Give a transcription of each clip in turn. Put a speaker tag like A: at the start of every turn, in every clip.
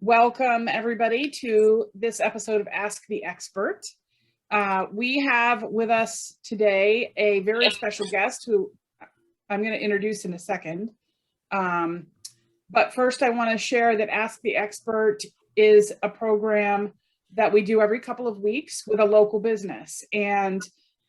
A: Welcome, everybody, to this episode of Ask the Expert. We have with us today a very special guest who I'm going to introduce in a second. But first, I want to share that Ask the Expert is a program that we do every couple of weeks with a local business. And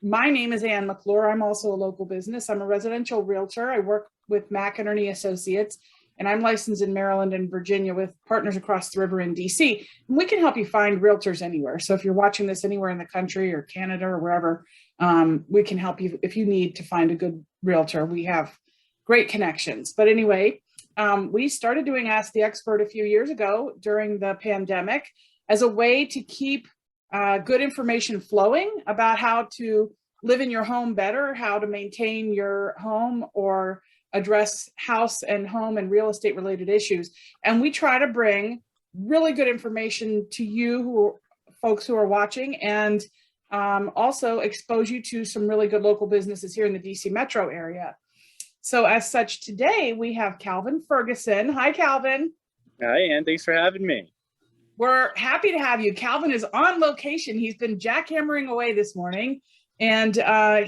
A: my name is Ann McClure. I'm also a local business. I'm a residential realtor. I work with McInerney Associates. And I'm licensed in Maryland and Virginia with partners across the river in DC. And we can help you find realtors anywhere. So if you're watching this anywhere in the country or Canada or wherever, we can help you if you need to find a good realtor. We have great connections. But anyway, we started doing Ask the Expert a few years ago during the pandemic as a way to keep good information flowing about how to live in your home better, how to maintain your home, or address house and home and real estate related issues. And we try to bring really good information to you, folks who are watching, and also expose you to some really good local businesses here in the DC metro area. So as such, today we have Calvin Ferguson. Hi, Calvin.
B: Hi, Ann. Thanks for having me.
A: We're happy to have you. Calvin is on location. He's been jackhammering away this morning, and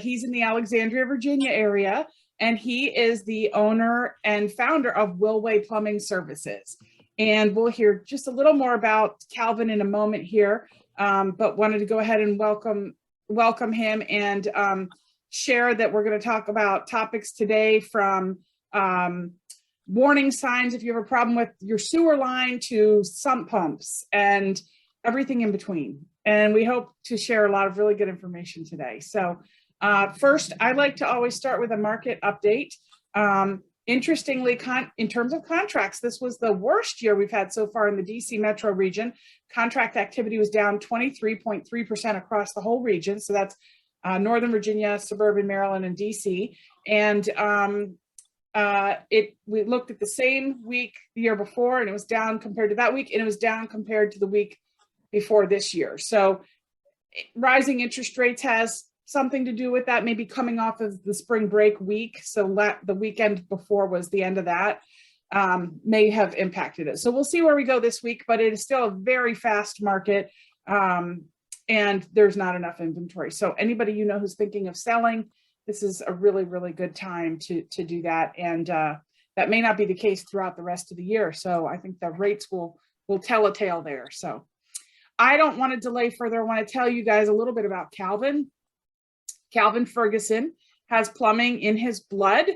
A: he's in the Alexandria, Virginia area. And he is the owner and founder of Willway Plumbing Services. And we'll hear just a little more about Calvin in a moment here, but wanted to go ahead and welcome him and share that we're going to talk about topics today from warning signs if you have a problem with your sewer line to sump pumps and everything in between. And we hope to share a lot of really good information today. So first, I like to always start with a market update. Interestingly, in terms of contracts, this was the worst year we've had so far in the DC metro region. Contract activity was down 23.3% across the whole region. So that's Northern Virginia, suburban Maryland, and DC. And we looked at the same week the year before, and it was down compared to that week, and it was down compared to the week before this year. So rising interest rates has something to do with that, maybe coming off of the spring break week. So the weekend before was the end of that, may have impacted it. So we'll see where we go this week, but it is still a very fast market, and there's not enough inventory. So anybody who's thinking of selling, this is a really, really good time to do that. And that may not be the case throughout the rest of the year. So I think the rates will tell a tale there. So I don't want to delay further. I want to tell you guys a little bit about Calvin. Calvin Ferguson has plumbing in his blood.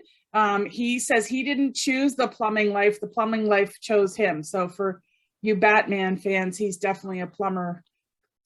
A: He says he didn't choose the plumbing life chose him. So for you Batman fans, he's definitely a plumber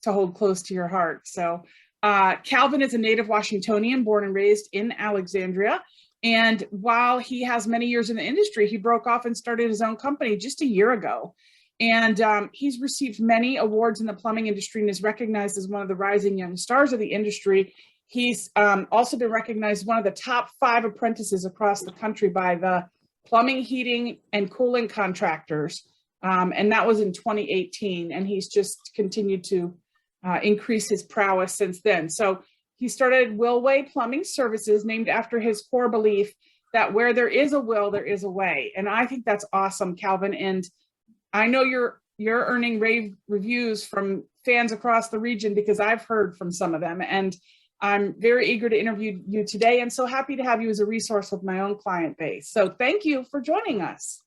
A: to hold close to your heart. So Calvin is a native Washingtonian, born and raised in Alexandria. And while he has many years in the industry, he broke off and started his own company just a year ago. And he's received many awards in the plumbing industry and is recognized as one of the rising young stars of the industry. He's also been recognized as one of the top 5 apprentices across the country by the Plumbing, Heating, and Cooling Contractors. And that was in 2018. And he's just continued to increase his prowess since then. So he started Willway Plumbing Services, named after his core belief that where there is a will, there is a way. And I think that's awesome, Calvin. And I know you're earning rave reviews from fans across the region because I've heard from some of them. And I'm very eager to interview you today, and so happy to have you as a resource with my own client base. So thank you for joining us.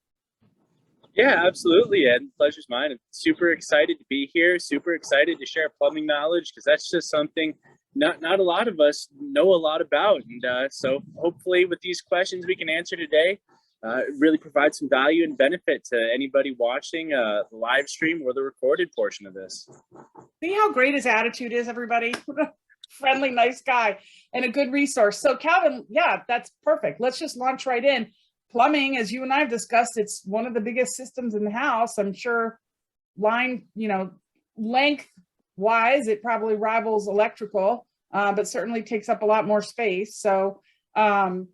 B: Yeah, absolutely, Ed. Pleasure's mine. I'm super excited to be here. Super excited to share plumbing knowledge because that's just something not a lot of us know a lot about. And so hopefully with these questions we can answer today, really provide some value and benefit to anybody watching the live stream or the recorded portion of this.
A: See how great his attitude is, everybody? Friendly, nice guy, and a good resource. So Calvin, yeah, that's perfect. Let's just launch right in. Plumbing, as you and I have discussed, it's one of the biggest systems in the house. I'm sure line, length wise, it probably rivals electrical, but certainly takes up a lot more space. So I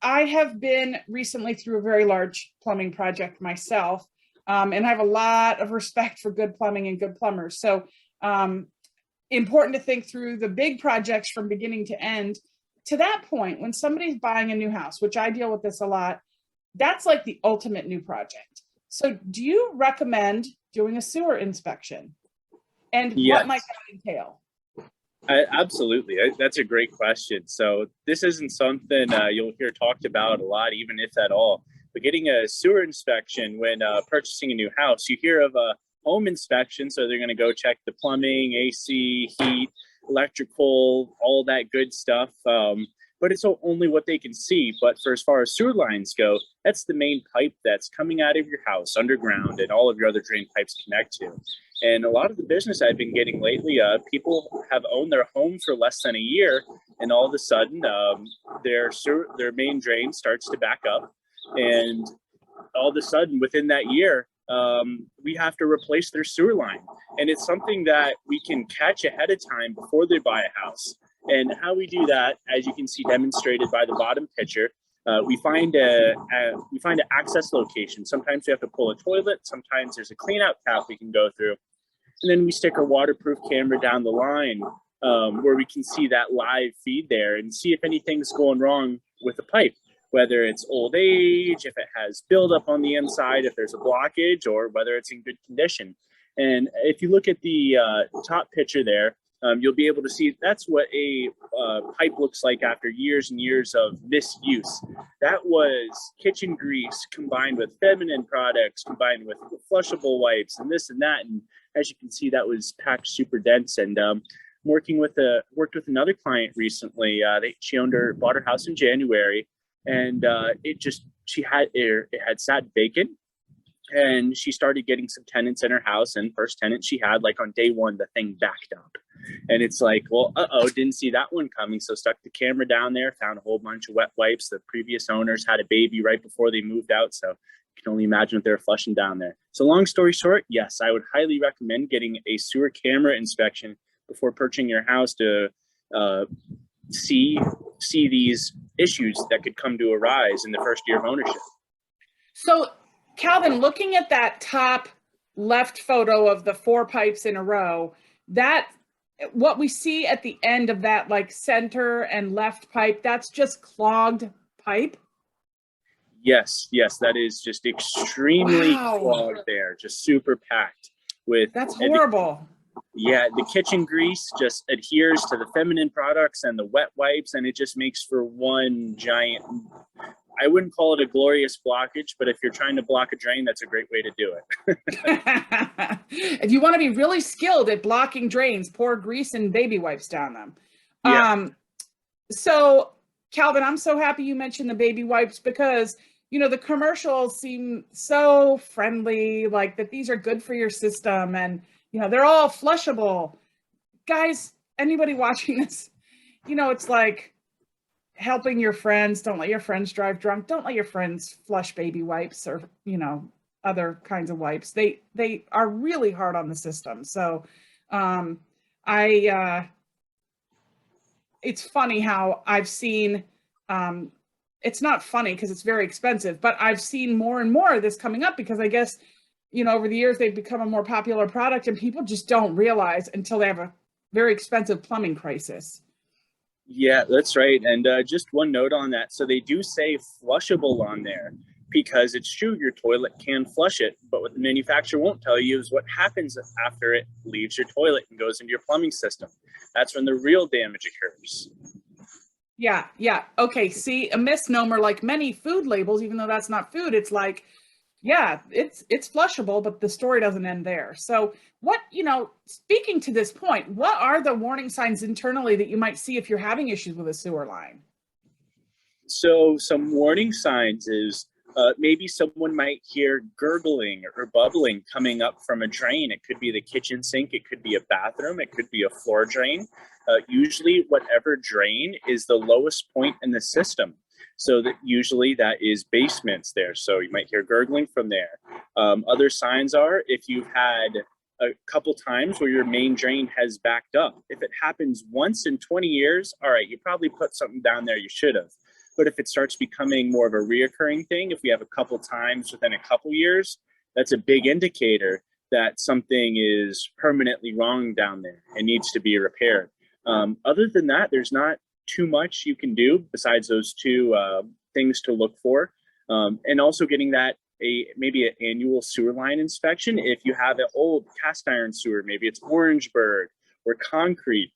A: have been recently through a very large plumbing project myself, and I have a lot of respect for good plumbing and good plumbers. So important to think through the big projects from beginning to end. To that point, when somebody's buying a new house, which I deal with this a lot, that's like the ultimate new project. So do you recommend doing a sewer inspection? And what might
B: Yes.
A: that entail?
B: Absolutely. That's a great question. So this isn't something you'll hear talked about a lot, even if at all. But getting a sewer inspection when purchasing a new house, you hear of a home inspection. So they're going to go check the plumbing, AC, heat, electrical, all that good stuff. But it's only what they can see. But for as far as sewer lines go, that's the main pipe that's coming out of your house underground, and all of your other drain pipes connect to. And a lot of the business I've been getting lately, people have owned their home for less than a year, and all of a sudden, their main drain starts to back up, and all of a sudden, within that year, we have to replace their sewer line. And it's something that we can catch ahead of time before they buy a house. And how we do that, as you can see demonstrated by the bottom picture, we find an access location. Sometimes we have to pull a toilet. Sometimes there's a clean out path we can go through. And then we stick a waterproof camera down the line where we can see that live feed there and see if anything's going wrong with the pipe, whether it's old age, if it has buildup on the inside, if there's a blockage, or whether it's in good condition. And if you look at the top picture there, you'll be able to see that's what a pipe looks like after years and years of misuse. That was kitchen grease combined with feminine products, combined with flushable wipes and this and that. And as you can see, that was packed super dense. And worked with another client recently. She bought her house in January, and it had sat vacant. And she started getting some tenants in her house, and first tenant she had, like on day one, the thing backed up. And it's like, well, didn't see that one coming. So stuck the camera down there, found a whole bunch of wet wipes. The previous owners had a baby right before they moved out. So you can only imagine what they're flushing down there. So long story short, yes, I would highly recommend getting a sewer camera inspection before purchasing your house to see these issues that could come to arise in the first year of ownership.
A: So Calvin, looking at that top left photo of the 4 pipes in a row, that what we see at the end of that, like center and left pipe, that's just clogged pipe?
B: Yes, that is just extremely clogged there, just super packed with.
A: That's horrible.
B: Yeah, the kitchen grease just adheres to the feminine products and the wet wipes, and it just makes for one giant, I wouldn't call it a glorious blockage, but if you're trying to block a drain, that's a great way to do it.
A: If you want to be really skilled at blocking drains, pour grease and baby wipes down them.
B: Yeah.
A: So Calvin, I'm so happy you mentioned the baby wipes, because the commercials seem so friendly, like that these are good for your system, and they're all flushable. Guys, anybody watching this, it's like helping your friends. Don't let your friends drive drunk. Don't let your friends flush baby wipes or, other kinds of wipes. They are really hard on the system. So it's funny how I've seen, it's not funny because it's very expensive, but I've seen more and more of this coming up because I guess, over the years, they've become a more popular product, and people just don't realize until they have a very expensive plumbing crisis.
B: Yeah, that's right. And just one note on that. So they do say flushable on there because it's true, your toilet can flush it. But what the manufacturer won't tell you is what happens after it leaves your toilet and goes into your plumbing system. That's when the real damage occurs.
A: Yeah. Okay, see, a misnomer, like many food labels, even though that's not food, it's like, yeah, it's flushable, but the story doesn't end there. So speaking to this point, what are the warning signs internally that you might see if you're having issues with a sewer line?
B: So some warning signs is maybe someone might hear gurgling or bubbling coming up from a drain. It could be the kitchen sink. It could be a bathroom. It could be a floor drain. Usually whatever drain is the lowest point in the system. So that usually that is basements there. So you might hear gurgling from there. Other signs are if you've had a couple times where your main drain has backed up. If it happens once in 20 years, all right, you probably put something down there you should have. But if it starts becoming more of a reoccurring thing, if we have a couple times within a couple years, that's a big indicator that something is permanently wrong down there and needs to be repaired. Other than that, there's not too much you can do besides those two things to look for, and also getting that maybe an annual sewer line inspection. If you have an old cast iron sewer, maybe it's Orangeburg or concrete,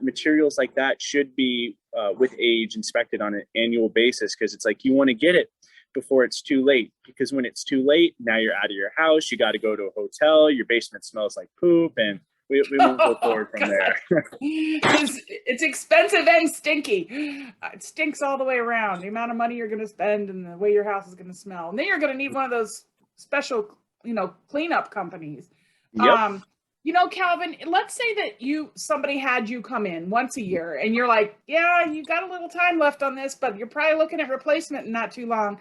B: materials like that should be with age inspected on an annual basis, because it's like you want to get it before it's too late, because when it's too late, now you're out of your house, you got to go to a hotel, your basement smells like poop, and we won't go forward from there.
A: It's expensive and stinky. It stinks all the way around. The amount of money you're going to spend and the way your house is going to smell. And then you're going to need one of those special, cleanup companies.
B: Yep.
A: Calvin, let's say that somebody had you come in once a year and you're like, yeah, you got a little time left on this, but you're probably looking at replacement in not too long.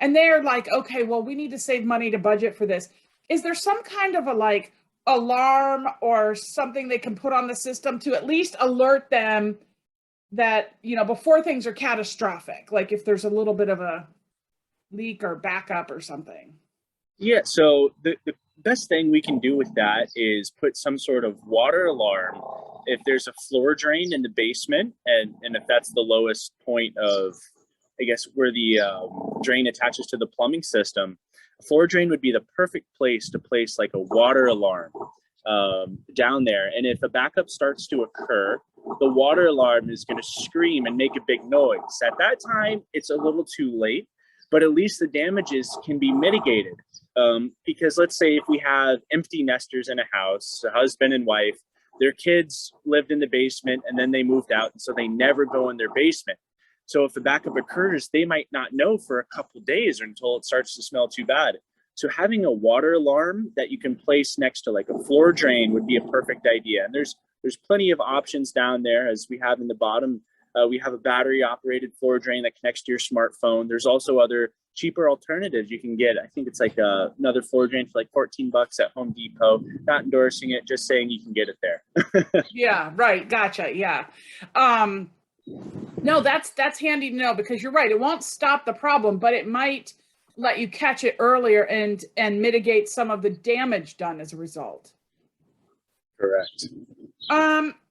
A: And they're like, okay, well, we need to save money to budget for this. Is there some kind of a alarm or something they can put on the system to at least alert them that, before things are catastrophic, like if there's a little bit of a leak or backup or something?
B: Yeah, so the best thing we can do with that is put some sort of water alarm if there's a floor drain in the basement, and if that's the lowest point of, I guess, where the drain attaches to the plumbing system. A floor drain would be the perfect place to place like a water alarm down there. And if a backup starts to occur, the water alarm is going to scream and make a big noise. At that time, it's a little too late, but at least the damages can be mitigated. Because let's say if we have empty nesters in a house, a husband and wife, their kids lived in the basement and then they moved out, and so they never go in their basement. So if the backup occurs, they might not know for a couple of days until it starts to smell too bad. So having a water alarm that you can place next to like a floor drain would be a perfect idea. And there's plenty of options down there, as we have in the bottom. We have a battery operated floor drain that connects to your smartphone. There's also other cheaper alternatives you can get. I think it's like another floor drain for like $14 at Home Depot. Not endorsing it, just saying you can get it there.
A: Yeah, right. Gotcha. Yeah. No, that's handy to know, because you're right. It won't stop the problem, but it might let you catch it earlier and mitigate some of the damage done as a result.
B: Correct.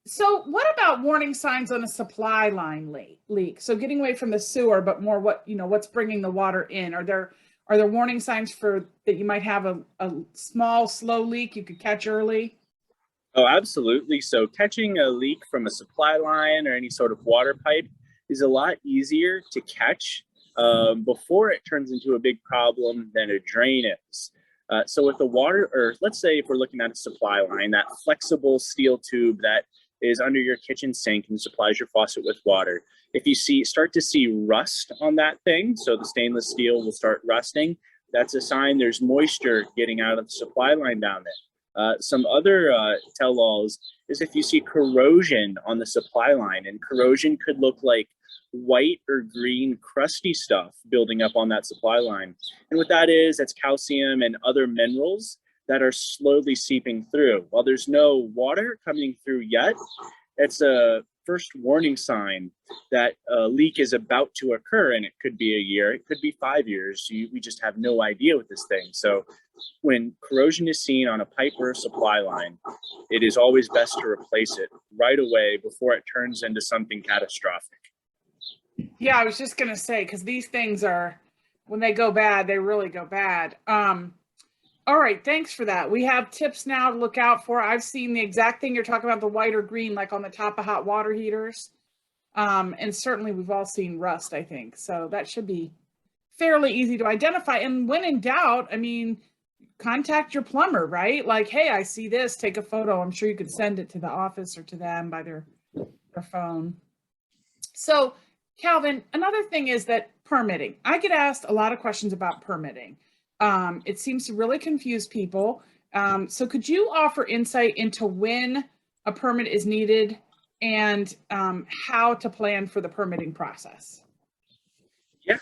A: So what about warning signs on a supply line leak? So getting away from the sewer, but more what's bringing the water in. Are there warning signs for that you might have a small, slow leak you could catch early?
B: Oh, absolutely. So catching a leak from a supply line or any sort of water pipe is a lot easier to catch before it turns into a big problem than a drain is. So with the water, or let's say if we're looking at a supply line, that flexible steel tube that is under your kitchen sink and supplies your faucet with water. If you start to see rust on that thing, so the stainless steel will start rusting, that's a sign there's moisture getting out of the supply line down there. Some other tell-alls is if you see corrosion on the supply line, and corrosion could look like white or green crusty stuff building up on that supply line. And what that is, that's calcium and other minerals that are slowly seeping through. While there's no water coming through yet, it's a first warning sign that a leak is about to occur, and it could be a year, it could be 5 years. We just have no idea with this thing. So when corrosion is seen on a pipe or a supply line, it is always best to replace it right away before it turns into something catastrophic.
A: Yeah, I was just going to say, because these things are, when they go bad, they really go bad. All right, thanks for that. We have tips now to look out for. I've seen the exact thing you're talking about, the white or green, like on the top of hot water heaters. And certainly we've all seen rust, I think. So that should be fairly easy to identify. And when in doubt, I mean, contact your plumber, right? Like, hey, I see this, take a photo. I'm sure you could send it to the office or to them by their phone. So Calvin, another thing is that permitting. I get asked a lot of questions about permitting. It seems to really confuse people. So could you offer insight into when a permit is needed and how to plan for the permitting process?
B: Yeah,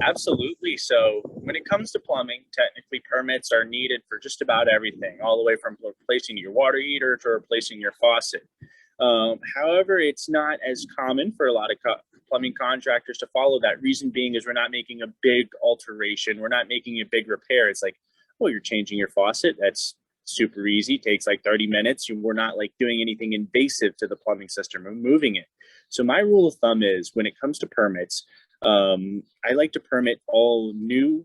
B: absolutely. So when it comes to plumbing, technically permits are needed for just about everything, all the way from replacing your water heater to replacing your faucet. However, it's not as common for a lot of plumbing contractors to follow that. Reason being is we're not making a big alteration. We're not making a big repair. It's like, well, you're changing your faucet. That's super easy. Takes like 30 minutes. We're not like doing anything invasive to the plumbing system or moving it. So my rule of thumb is when it comes to permits, I like to permit all new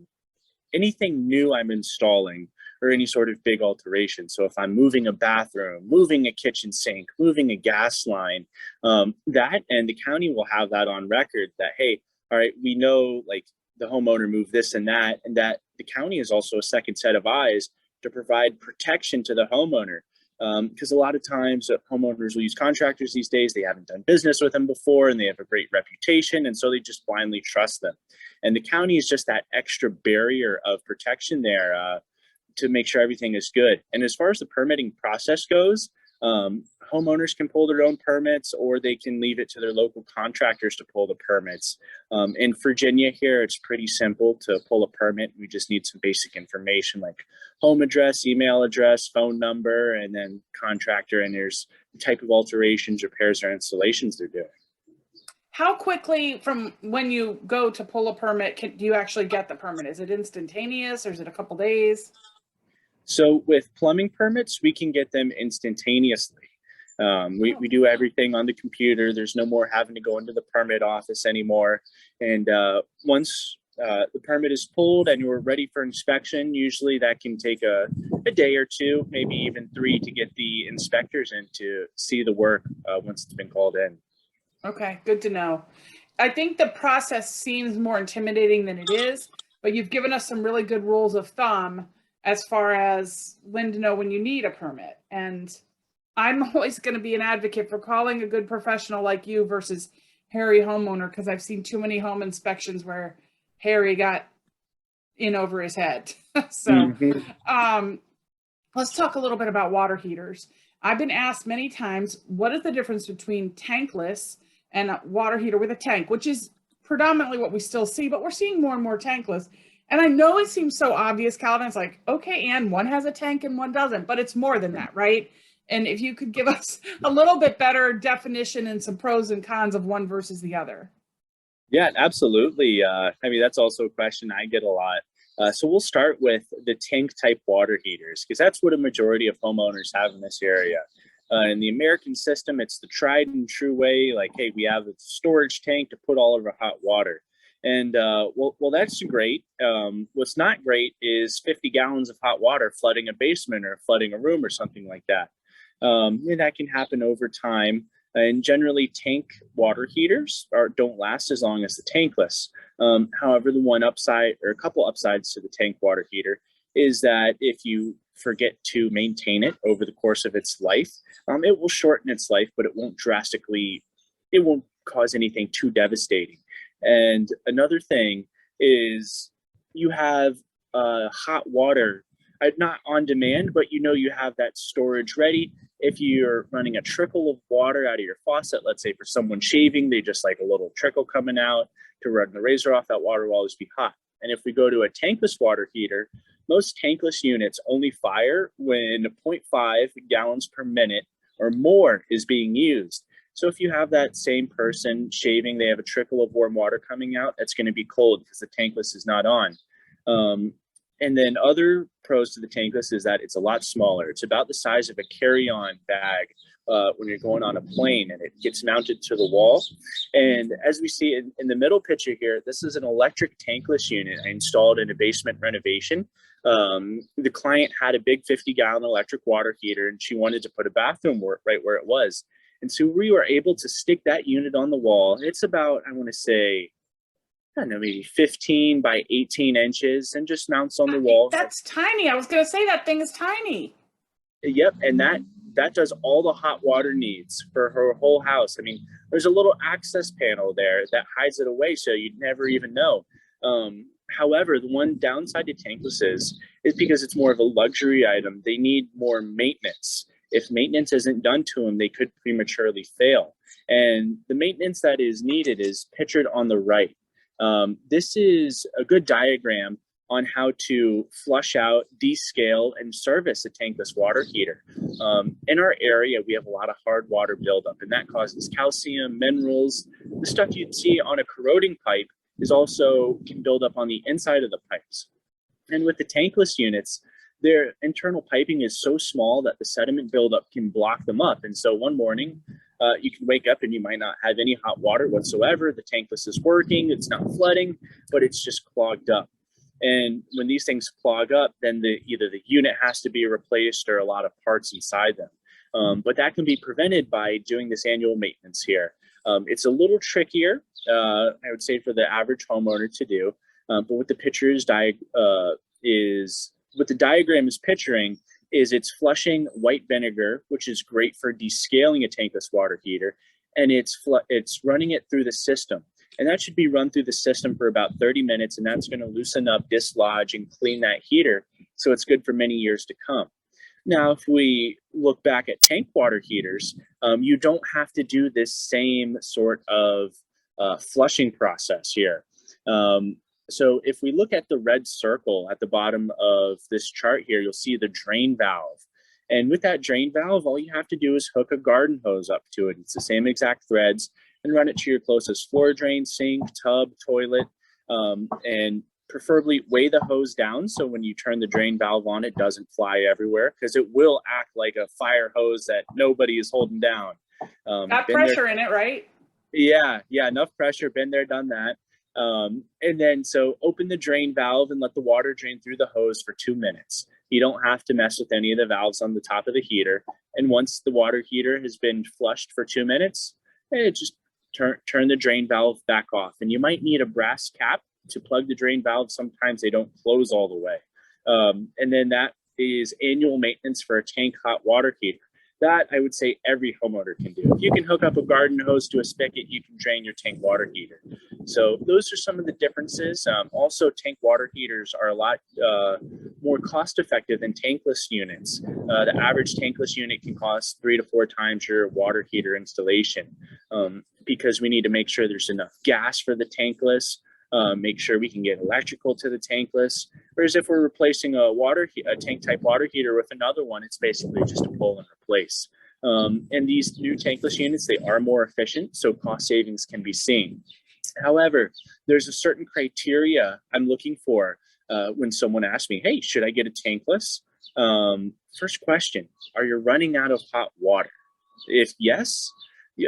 B: anything new I'm installing or any sort of big alteration. So if I'm moving a bathroom, moving a kitchen sink, moving a gas line, that, and the county will have that on record that, hey, all right, we know like the homeowner moved this and that the county is also a second set of eyes to provide protection to the homeowner. Because a lot of times homeowners will use contractors these days. They haven't done business with them before and they have a great reputation. And so they just blindly trust them. And the county is just that extra barrier of protection there to make sure everything is good. And as far as the permitting process goes, homeowners can pull their own permits or they can leave it to their local contractors to pull the permits. In Virginia here, it's pretty simple to pull a permit. We just need some basic information like home address, email address, phone number, and then contractor, and there's the type of alterations, repairs, or installations they're doing.
A: How quickly from when you go to pull a permit, do you actually get the permit? Is it instantaneous or is it a couple days?
B: So with plumbing permits, we can get them instantaneously. We do everything on the computer. There's no more having to go into the permit office anymore. And once the permit is pulled and you're ready for inspection, usually that can take a day or two, maybe even 3 to get the inspectors in to see the work once it's been called in.
A: Okay, good to know. I think the process seems more intimidating than it is, but you've given us some really good rules of thumb as far as when to know when you need a permit. And I'm always going to be an advocate for calling a good professional like you versus Harry homeowner, because I've seen too many home inspections where Harry got in over his head. So let's talk a little bit about water heaters. I've been asked many times, what is the difference between tankless and a water heater with a tank, which is predominantly what we still see, but we're seeing more and more tankless. And I know it seems so obvious, Calvin. It's like, okay, and one has a tank and one doesn't, but it's more than that, right? And if you could give us a little bit better definition and some pros and cons of one versus the other.
B: Yeah, absolutely. I mean, that's also a question I get a lot. So we'll start with the tank type water heaters, because that's what a majority of homeowners have in this area. In the American system, it's the tried and true way, like, hey, we have a storage tank to put all of our hot water. And well, that's great. What's not great is 50 gallons of hot water flooding a basement or flooding a room or something like that. And that can happen over time. And generally, tank water heaters don't last as long as the tankless. However, the one upside or a couple upsides to the tank water heater is that if you forget to maintain it over the course of its life, it will shorten its life, but it won't cause anything too devastating. And another thing is you have hot water, not on demand, but you have that storage ready. If you're running a trickle of water out of your faucet, let's say for someone shaving, they just like a little trickle coming out to run the razor off, that water will always be hot. And if we go to a tankless water heater, most tankless units only fire when 0.5 gallons per minute or more is being used. So if you have that same person shaving, they have a trickle of warm water coming out, that's going to be cold because the tankless is not on. And then other pros to the tankless is that it's a lot smaller. It's about the size of a carry-on bag when you're going on a plane, and it gets mounted to the wall. And as we see in the middle picture here, this is an electric tankless unit I installed in a basement renovation. The client had a big 50-gallon electric water heater, and she wanted to put a bathroom right where it was. And so we were able to stick that unit on the wall. It's about, I want to say, I don't know, maybe 15 by 18 inches, and just mounts on the wall.
A: That's tiny. I was going to say that thing is tiny.
B: Yep. And that does all the hot water needs for her whole house. I mean, there's a little access panel there that hides it away, so you'd never even know. However, the one downside to tankless is because it's more of a luxury item. They need more maintenance. If maintenance isn't done to them, they could prematurely fail. And the maintenance that is needed is pictured on the right. This is a good diagram on how to flush out, descale, and service a tankless water heater. In our area, we have a lot of hard water buildup, and that causes calcium, minerals. The stuff you'd see on a corroding pipe can build up on the inside of the pipes. And with the tankless units, their internal piping is so small that the sediment buildup can block them up. And so one morning, you can wake up and you might not have any hot water whatsoever. The tankless is working, it's not flooding, but it's just clogged up. And when these things clog up, then either the unit has to be replaced or a lot of parts inside them. But that can be prevented by doing this annual maintenance here. It's a little trickier, I would say, for the average homeowner to do. But what the diagram is picturing is it's flushing white vinegar, which is great for descaling a tankless water heater, and it's running it through the system. And that should be run through the system for about 30 minutes, and that's going to loosen up, dislodge, and clean that heater, so it's good for many years to come. Now, if we look back at tank water heaters, you don't have to do this same sort of flushing process here. So if we look at the red circle at the bottom of this chart here, you'll see the drain valve. And with that drain valve, all you have to do is hook a garden hose up to it. It's the same exact threads, and run it to your closest floor drain, sink, tub, toilet, and preferably weigh the hose down so when you turn the drain valve on, it doesn't fly everywhere, because it will act like a fire hose that nobody is holding down.
A: Got pressure in it, right?
B: Yeah, enough pressure, been there, done that. And then so open the drain valve and let the water drain through the hose for 2 minutes. You don't have to mess with any of the valves on the top of the heater. And once the water heater has been flushed for 2 minutes, just turn the drain valve back off. And you might need a brass cap to plug the drain valve. Sometimes they don't close all the way. And then that is annual maintenance for a tank hot water heater. That I would say every homeowner can do. If you can hook up a garden hose to a spigot, you can drain your tank water heater. So those are some of the differences. Also, tank water heaters are a lot more cost effective than tankless units. The average tankless unit can cost 3 to 4 times your water heater installation, because we need to make sure there's enough gas for the tankless, make sure we can get electrical to the tankless. Whereas if we're replacing a tank type water heater with another one, it's basically just a pull and replace. And these new tankless units, they are more efficient, so cost savings can be seen. However, there's a certain criteria I'm looking for when someone asks me, hey, should I get a tankless? First question, are you running out of hot water? If yes,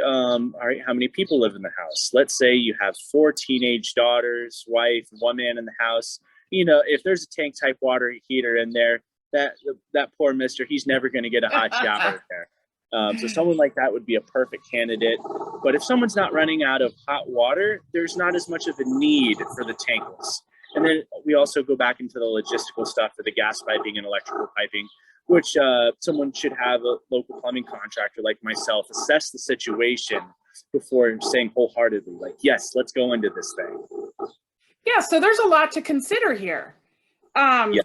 B: all right, how many people live in the house? Let's say you have 4 teenage daughters, wife, 1 man in the house. You know, if there's a tank type water heater in there, that poor mister, he's never going to get a hot shower there. So someone like that would be a perfect candidate. But if someone's not running out of hot water, there's not as much of a need for the tankless. And then we also go back into the logistical stuff for the gas piping and electrical piping, which someone should have a local plumbing contractor like myself assess the situation before saying wholeheartedly, like, yes, let's go into this thing.
A: Yeah, so there's a lot to consider here.
B: Yeah.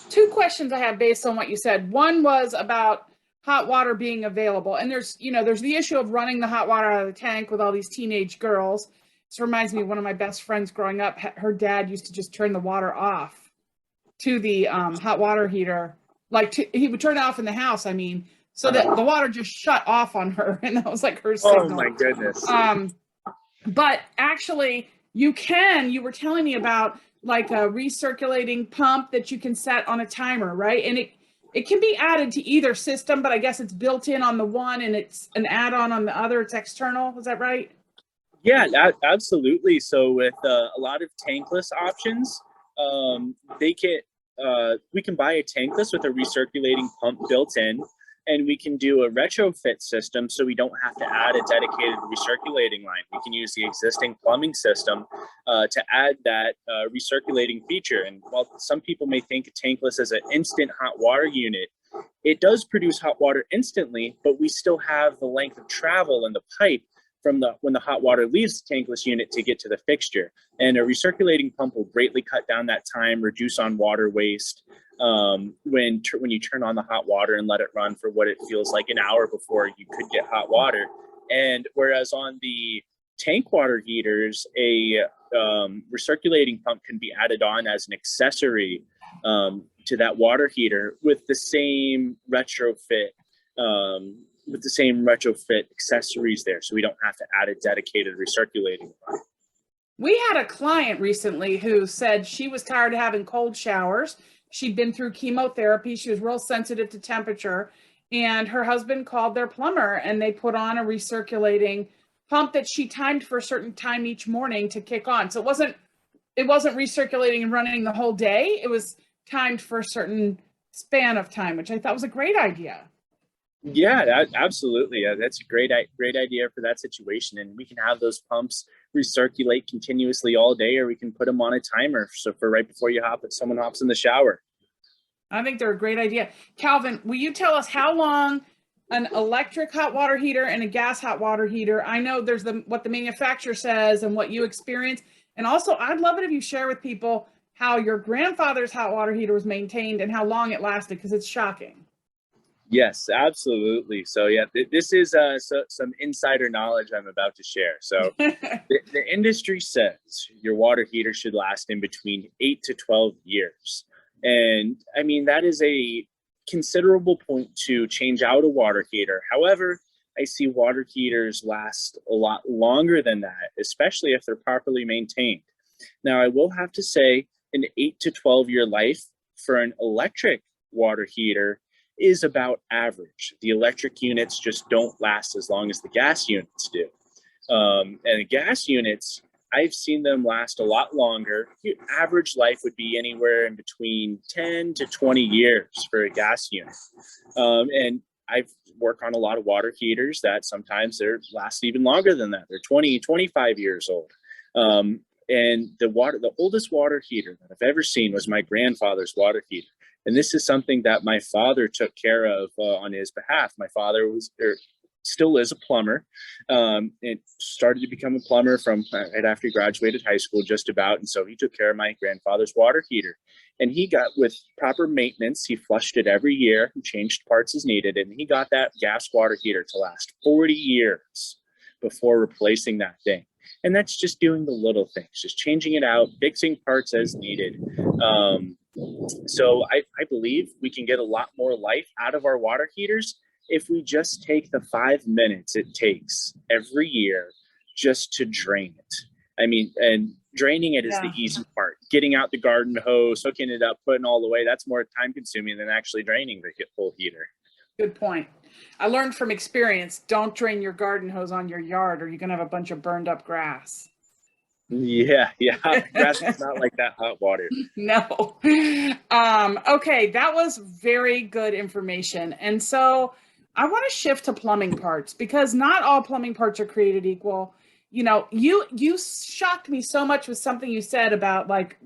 A: 2 questions I have based on what you said. One was about hot water being available. And there's the issue of running the hot water out of the tank with all these teenage girls. This reminds me of one of my best friends growing up. Her dad used to just turn the water off to the hot water heater. He would turn it off in the house, so that the water just shut off on her. And that was like her signal.
B: Oh my goodness.
A: But actually you were telling me about like a recirculating pump that you can set on a timer, right? And it can be added to either system, but I guess it's built in on the one and it's an add-on on the other. It's external. Is that right?
B: Yeah, absolutely. So with a lot of tankless options, we can buy a tankless with a recirculating pump built in, and we can do a retrofit system so we don't have to add a dedicated recirculating line. We can use the existing plumbing system to add that recirculating feature. And while some people may think a tankless is an instant hot water unit, it does produce hot water instantly, but we still have the length of travel in the pipe from when the hot water leaves the tankless unit to get to the fixture. And a recirculating pump will greatly cut down that time, reduce on water waste when you turn on the hot water and let it run for what it feels like an hour before you could get hot water. And whereas on the tank water heaters, a recirculating pump can be added on as an accessory to that water heater with the same retrofit accessories there, so we don't have to add a dedicated recirculating line.
A: We had a client recently who said she was tired of having cold showers. She'd been through chemotherapy. She was real sensitive to temperature, and her husband called their plumber and they put on a recirculating pump that she timed for a certain time each morning to kick on. So it wasn't it wasn't recirculating and running the whole day. It was timed for a certain span of time, which I thought was a great idea.
B: Yeah, absolutely. That's a great idea for that situation. And we can have those pumps recirculate continuously all day, or we can put them on a timer. So for right before someone hops in the shower.
A: I think they're a great idea. Calvin, will you tell us how long an electric hot water heater and a gas hot water heater? I know there's what the manufacturer says and what you experience. And also, I'd love it if you share with people how your grandfather's hot water heater was maintained and how long it lasted, because it's shocking.
B: Yes, absolutely. So yeah, this is some insider knowledge I'm about to share. So the industry says your water heater should last in between 8 to 12 years. And I mean, that is a considerable point to change out a water heater. However, I see water heaters last a lot longer than that, especially if they're properly maintained. Now, I will have to say an 8 to 12 year life for an electric water heater is about average. The electric units just don't last as long as the gas units do. And the gas units, I've seen them last a lot longer. Average life would be anywhere in between 10 to 20 years for a gas unit. And I've worked on a lot of water heaters that sometimes they last even longer than that. They're 20, 25 years old. And the oldest water heater that I've ever seen was my grandfather's water heater. And this is something that my father took care of on his behalf. My father still is a plumber. It started to become a plumber from right after he graduated high school, just about. And so he took care of my grandfather's water heater. And he got, with proper maintenance, he flushed it every year and changed parts as needed. And he got that gas water heater to last 40 years before replacing that thing. And that's just doing the little things, just changing it out, fixing parts as needed. So I believe we can get a lot more life out of our water heaters if we just take the 5 minutes it takes every year just to drain it. I mean, and draining it is the easy part. Getting out the garden hose, hooking it up, putting all the way, that's more time consuming than actually draining the full heater.
A: Good point. I learned from experience, don't drain your garden hose on your yard or you're going to have a bunch of burned up grass.
B: Yeah. Grass is not like that hot water.
A: No. Okay, that was very good information. And so I want to shift to plumbing parts, because not all plumbing parts are created equal. You know, you shocked me so much with something you said about, like,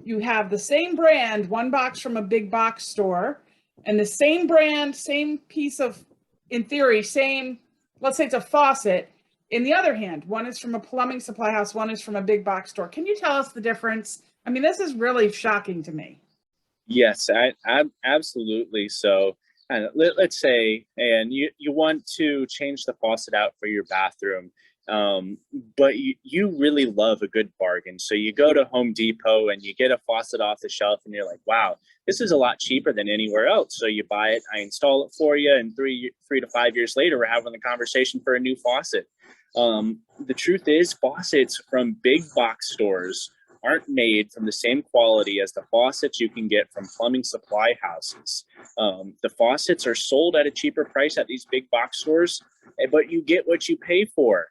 A: you have the same brand, one box from a big box store, and the same brand, same piece of, in theory, same, let's say it's a faucet. In the other hand, one is from a plumbing supply house, one is from a big box store. Can you tell us the difference? I mean, this is really shocking to me.
B: Yes, I absolutely. So let's say, and you want to change the faucet out for your bathroom, but you really love a good bargain. So you go to Home Depot and you get a faucet off the shelf and you're like, wow, this is a lot cheaper than anywhere else. So you buy it, I install it for you, and 3 to 5 years later, we're having the conversation for a new faucet. The truth is, faucets from big box stores aren't made from the same quality as the faucets you can get from plumbing supply houses. The faucets are sold at a cheaper price at these big box stores, but you get what you pay for.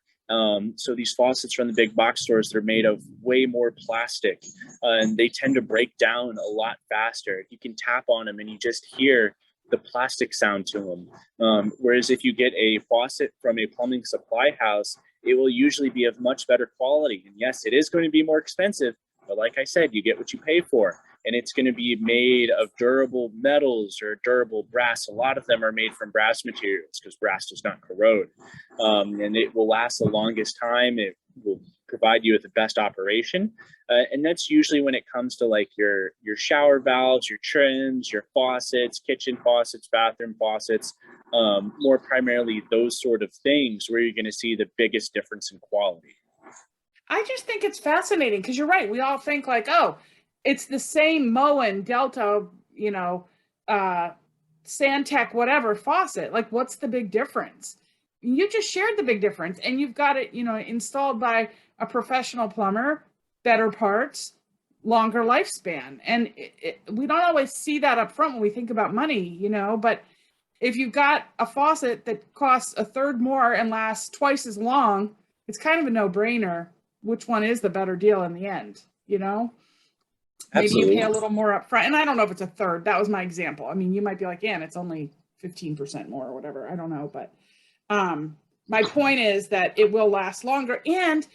B: So these faucets from the big box stores, they're made of way more plastic, and they tend to break down a lot faster. You can tap on them and you just hear the plastic sound to them. Whereas if you get a faucet from a plumbing supply house, it will usually be of much better quality. And yes, it is going to be more expensive, but like I said, you get what you pay for. And it's going to be made of durable metals or durable brass. A lot of them are made from brass materials because brass does not corrode. And it will last the longest time. It will provide you with the best operation. And that's usually when it comes to like your shower valves, your trims, your faucets, kitchen faucets, bathroom faucets, more primarily those sort of things where you're going to see the biggest difference in quality.
A: I just think it's fascinating because you're right. We all think like, oh, it's the same Moen, Delta, Santec, whatever faucet. Like, what's the big difference? You just shared the big difference, and you've got it, installed by a professional plumber, better parts, longer lifespan. And we don't always see that up front when we think about money, but if you've got a faucet that costs a third more and lasts twice as long, it's kind of a no-brainer. Which one is the better deal in the end? you know? Maybe you
B: Absolutely.
A: pay a little more upfront. And I don't know if it's a third. That was my example. I mean, you might be like, yeah, and it's only 15% more or whatever. I don't know. But my point is that it will last longer. And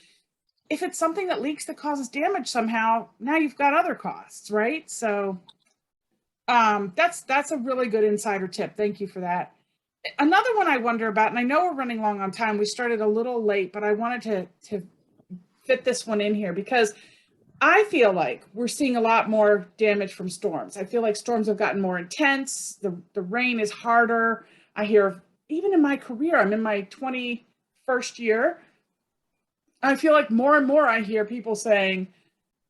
A: if it's something that leaks that causes damage somehow, now you've got other costs, right? So that's a really good insider tip. Thank you for that. Another one I wonder about, and I know we're running long on time. We started a little late, but I wanted to fit this one in here because I feel like we're seeing a lot more damage from storms. I feel like storms have gotten more intense. The rain is harder. I hear, even in my career, I'm in my 21st year. I feel like more and more I hear people saying,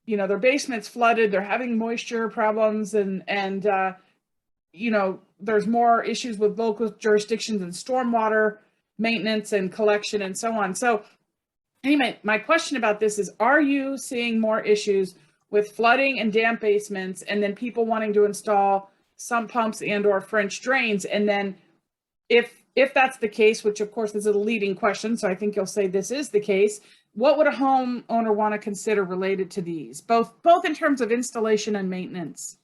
A: you know, their basement's flooded, they're having moisture problems, and you know, there's more issues with local jurisdictions and stormwater maintenance and collection and so on. So anyway, my question about this is, are you seeing more issues with flooding and damp basements, and then people wanting to install sump pumps and or French drains? And then if that's the case, which of course is a leading question, so I think you'll say this is the case, what would a homeowner want to consider related to these, both in terms of installation and maintenance?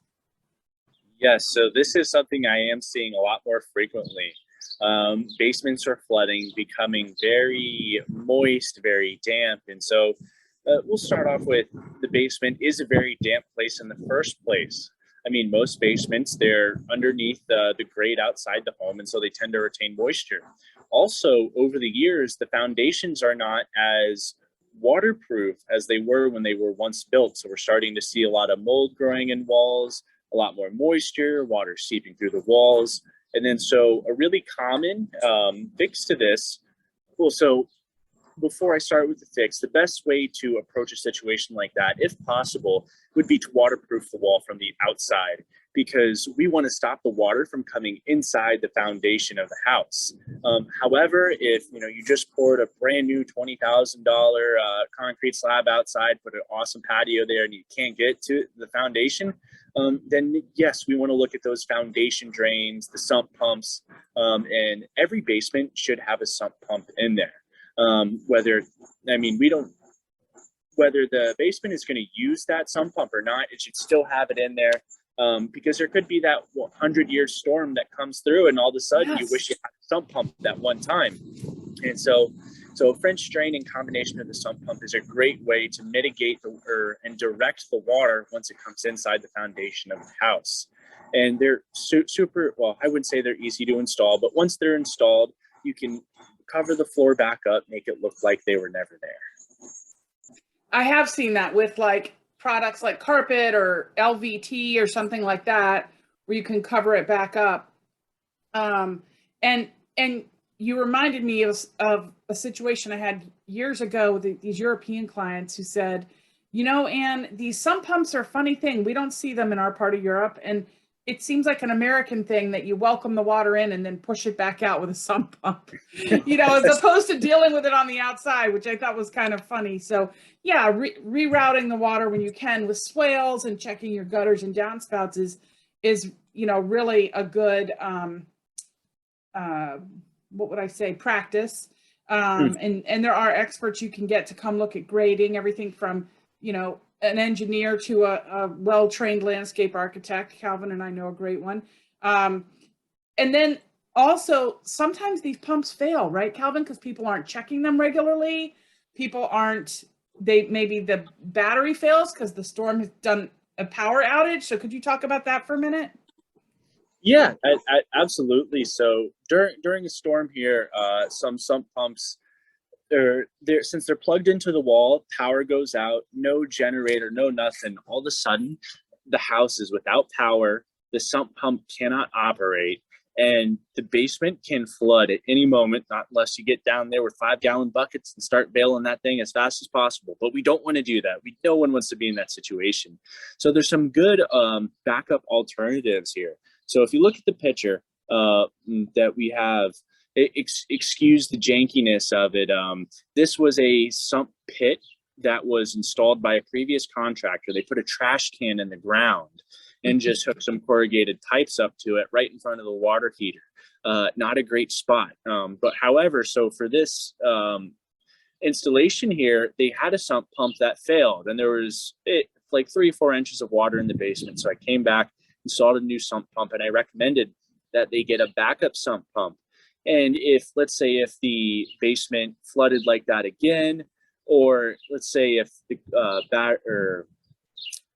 B: Yes, so this is something I am seeing a lot more frequently. Basements are flooding, becoming very moist, very damp. And so we'll start off with the basement is a very damp place in the first place. I mean, most basements, they're underneath the grate outside the home, and so they tend to retain moisture. Also, over the years, the foundations are not as waterproof as they were when they were once built. So we're starting to see a lot of mold growing in walls, a lot more moisture, water seeping through the walls. And then so a really common fix to this, well, so before I start with the fix, the best way to approach a situation like that, if possible, would be to waterproof the wall from the outside, because we want to stop the water from coming inside the foundation of the house. However, if you just poured a brand new $20,000 concrete slab outside, put an awesome patio there, and you can't get to the foundation, then yes, we want to look at those foundation drains, the sump pumps, and every basement should have a sump pump in there. Whether the basement is going to use that sump pump or not, it should still have it in there, because there could be that 100-year storm that comes through, and all of a sudden you wish you had a sump pump that one time. And so a French drain in combination with the sump pump is a great way to mitigate and direct the water once it comes inside the foundation of the house. And they're super, well, I wouldn't say they're easy to install, but once they're installed, you can cover the floor back up, make it look like they were never there.
A: I have seen that with like products like carpet or LVT or something like that, where you can cover it back up. And you reminded me of a situation I had years ago with these European clients who said, Anne, these sump pumps are a funny thing. We don't see them in our part of Europe. And it seems like an American thing that you welcome the water in and then push it back out with a sump pump, as opposed to dealing with it on the outside, which I thought was kind of funny. So yeah, rerouting the water when you can with swales and checking your gutters and downspouts is really a good, what would I say, practice. And there are experts you can get to come look at grading, everything from, an engineer to a well-trained landscape architect. Calvin and I know a great one. And then also sometimes these pumps fail, right, Calvin? Because people aren't checking them regularly. Maybe the battery fails because the storm has done a power outage. So could you talk about that for a minute?
B: Yeah, absolutely. So during a storm here, some sump pumps, since they're plugged into the wall, power goes out, no generator, no nothing. All of a sudden, the house is without power. The sump pump cannot operate, and the basement can flood at any moment, not unless you get down there with 5-gallon buckets and start bailing that thing as fast as possible. But we don't want to do that. No one wants to be in that situation. So there's some good backup alternatives here. So if you look at the picture that we have, excuse the jankiness of it. This was a sump pit that was installed by a previous contractor. They put a trash can in the ground and just hooked some corrugated pipes up to it right in front of the water heater. Not a great spot. But however, so for this, installation here, they had a sump pump that failed, and there was like 3 or 4 inches of water in the basement. So I came back, installed a new sump pump, and I recommended that they get a backup sump pump. And if, let's say, if the basement flooded like that again, or let's say if the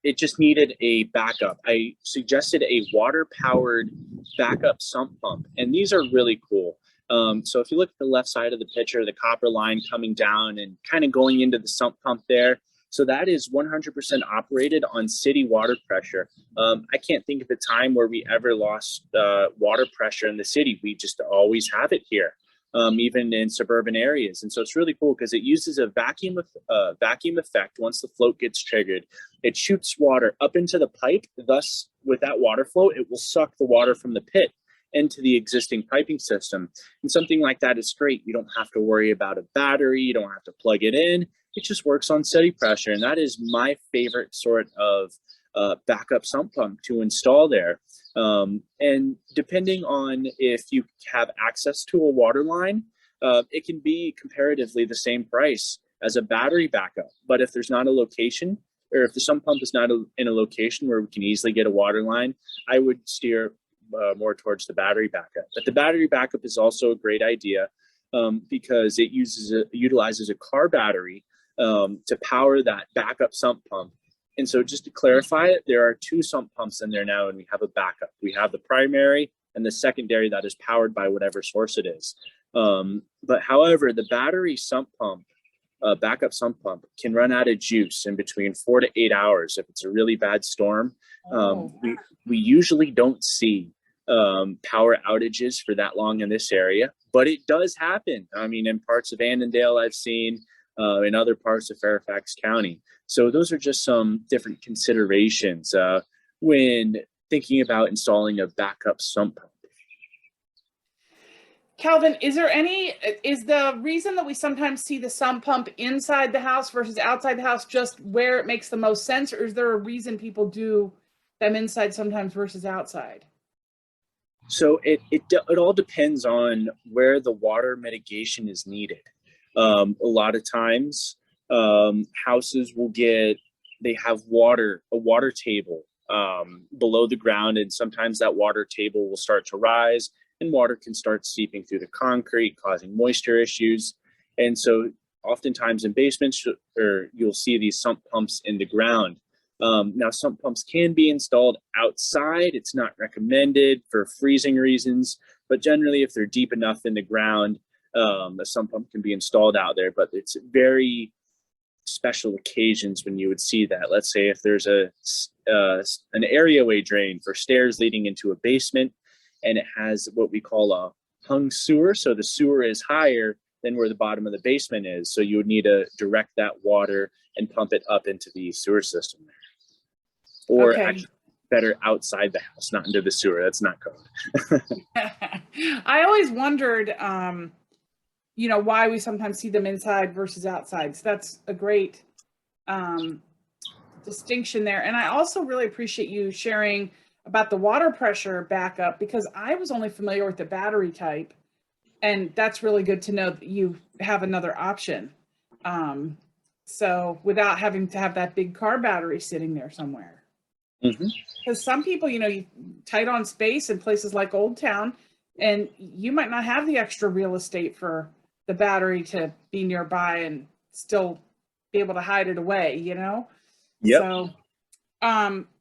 B: it just needed a backup, I suggested a water-powered backup sump pump, and these are really cool. So if you look at the left side of the picture, the copper line coming down and kind of going into the sump pump there. So that is 100% operated on city water pressure. I can't think of a time where we ever lost water pressure in the city. We just always have it here, even in suburban areas. And so it's really cool because it uses a vacuum effect. Once the float gets triggered, it shoots water up into the pipe. Thus, with that water flow, it will suck the water from the pit into the existing piping system. And something like that is great. You don't have to worry about a battery. You don't have to plug it in. It just works on steady pressure. And that is my favorite sort of backup sump pump to install there. And depending on if you have access to a water line, it can be comparatively the same price as a battery backup. But if there's not a location, or if the sump pump is not in a location where we can easily get a water line, I would steer more towards the battery backup. But the battery backup is also a great idea because it utilizes a car battery to power that backup sump pump. And so just to clarify it, there are 2 sump pumps in there now, and we have a backup. We have the primary and the secondary that is powered by whatever source it is. But however, the battery sump pump, backup sump pump, can run out of juice in between 4 to 8 hours if it's a really bad storm. We usually don't see power outages for that long in this area, but it does happen. I mean, in parts of Annandale, I've seen in other parts of Fairfax County. So those are just some different considerations when thinking about installing a backup sump pump.
A: Calvin, is the reason that we sometimes see the sump pump inside the house versus outside the house just where it makes the most sense, or is there a reason people do them inside sometimes versus outside?
B: So it all depends on where the water mitigation is needed. A lot of times houses they have a water table below the ground, and sometimes that water table will start to rise and water can start seeping through the concrete, causing moisture issues. And so oftentimes in basements, you'll see these sump pumps in the ground. Now, sump pumps can be installed outside. It's not recommended for freezing reasons, but generally if they're deep enough in the ground, a sump pump can be installed out there. But it's very special occasions when you would see that. Let's say if there's an areaway drain for stairs leading into a basement, and it has what we call a hung sewer. So the sewer is higher than where the bottom of the basement is. So you would need to direct that water and pump it up into the sewer system there. Or actually better outside the house, not into the sewer. That's not code.
A: I always wondered, why we sometimes see them inside versus outside. So that's a great distinction there. And I also really appreciate you sharing about the water pressure backup, because I was only familiar with the battery type, and that's really good to know that you have another option. So without having to have that big car battery sitting there somewhere. Because some people, you tight on space in places like Old Town, and you might not have the extra real estate for the battery to be nearby and still be able to hide it away, Yep. So,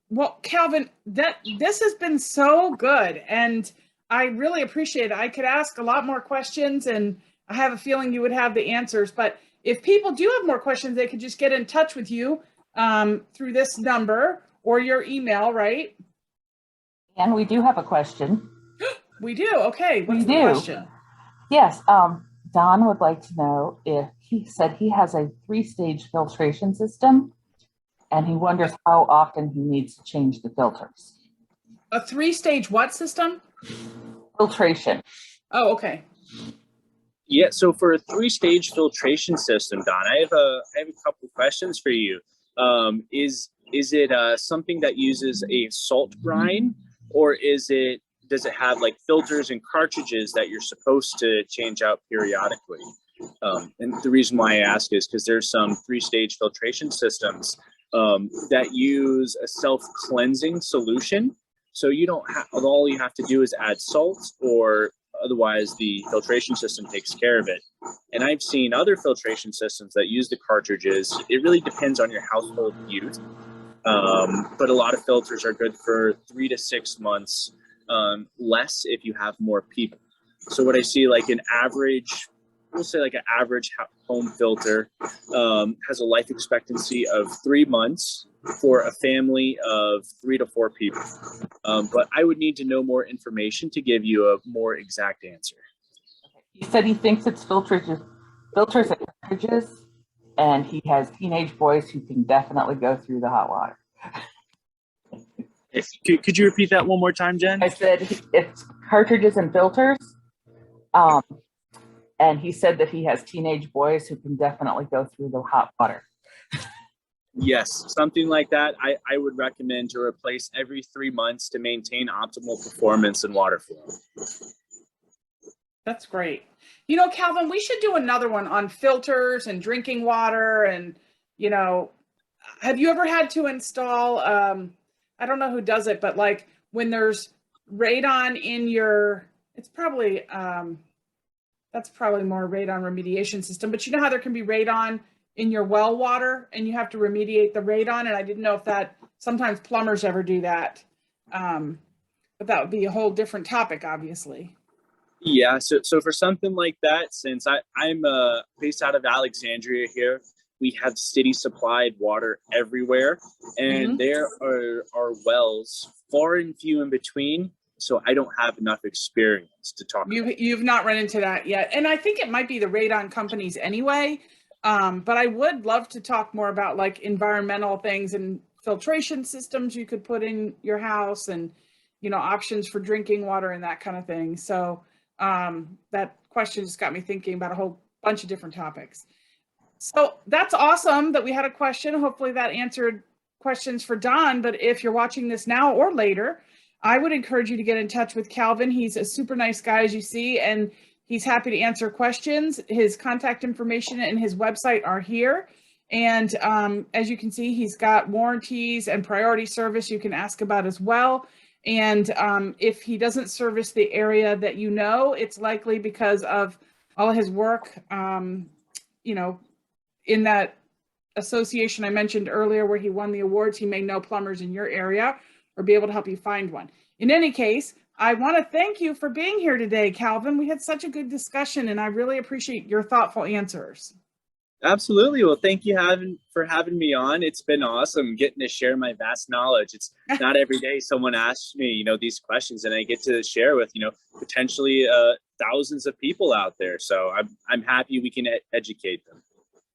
A: well, Calvin, this has been so good, and I really appreciate it. I could ask a lot more questions, and I have a feeling you would have the answers. But if people do have more questions, they could just get in touch with you through this number or your email, right?
C: And we do have a question.
A: We do. Okay. What's the question?
C: Yes. Don would like to know if he said he has a 3-stage filtration system, and he wonders how often he needs to change the filters.
A: A 3-stage what system?
C: Filtration.
A: Oh, okay.
B: Yeah, so for a 3-stage filtration system, Don, I have a couple questions for you. Is it something that uses a salt brine, or does it have like filters and cartridges that you're supposed to change out periodically? And the reason why I ask is because there's some 3-stage filtration systems that use a self-cleansing solution. So you don't have, all you have to do is add salt, or otherwise the filtration system takes care of it. And I've seen other filtration systems that use the cartridges. It really depends on your household use. But a lot of filters are good for 3 to 6 months, less if you have more people. So what I see, like an average, we'll say like an average home filter has a life expectancy of 3 months for a family of 3 to 4 people. But I would need to know more information to give you a more exact answer.
C: He said he thinks it's filters and cartridges, and he has teenage boys who can definitely go through the hot water.
B: Could you repeat that one more time, Jen?
C: I said it's cartridges and filters. And he said that he has teenage boys who can definitely go through the hot water.
B: Yes, something like that. I would recommend to replace every 3 months to maintain optimal performance and water flow.
A: That's great. You know, Calvin, we should do another one on filters and drinking water. And, you know, have you ever had to install, I don't know who does it, but like when there's radon in your, it's probably, that's probably more radon remediation system, but you know how there can be radon in your well water and you have to remediate the radon. And I didn't know if that, sometimes plumbers ever do that. But that would be a whole different topic, obviously.
B: Yeah, so for something like that, since I'm based out of Alexandria here, we have city supplied water everywhere, and there are wells far and few in between. So I don't have enough experience to talk about.
A: You've not run into that yet. And I think it might be the radon companies anyway. But I would love to talk more about like environmental things and filtration systems you could put in your house, and, you know, options for drinking water and that kind of thing. So that question just got me thinking about a whole bunch of different topics. So that's awesome that we had a question. Hopefully that answered questions for Don. But if you're watching this now or later, I would encourage you to get in touch with Calvin. He's a super nice guy, as you see, and he's happy to answer questions. His contact information and his website are here. And as you can see, he's got warranties and priority service you can ask about as well. And if he doesn't service the area that you know, it's likely because of all his work, you know, in that association I mentioned earlier where he won the awards. He may know plumbers in your area or be able to help you find one. In any case, I want to thank you for being here today, Calvin. We had such a good discussion, and I really appreciate your thoughtful answers.
B: Absolutely. Well, thank you for having me on. It's been awesome getting to share my vast knowledge. It's not every day someone asks me, you know, these questions, and I get to share with, you know, potentially thousands of people out there. So I'm happy we can educate them.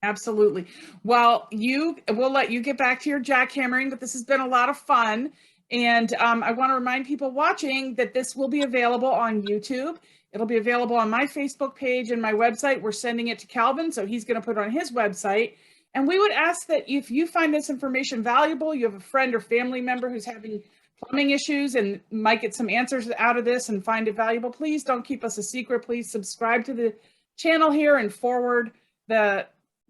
A: Absolutely. Well, we'll let you get back to your jackhammering, but this has been a lot of fun. And I want to remind people watching that this will be available on YouTube. It'll be available on my Facebook page and my website. We're sending it to Calvin, so he's going to put it on his website. And we would ask that if you find this information valuable, you have a friend or family member who's having plumbing issues and might get some answers out of this and find it valuable, please don't keep us a secret. Please subscribe to the channel here and forward the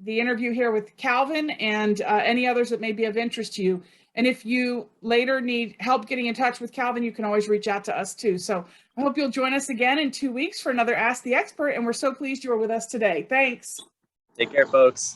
A: interview here with Calvin and any others that may be of interest to you. And if you later need help getting in touch with Calvin, you can always reach out to us too. So I hope you'll join us again in 2 weeks for another Ask the Expert. And we're so pleased you were with us today. Thanks.
B: Take care, folks.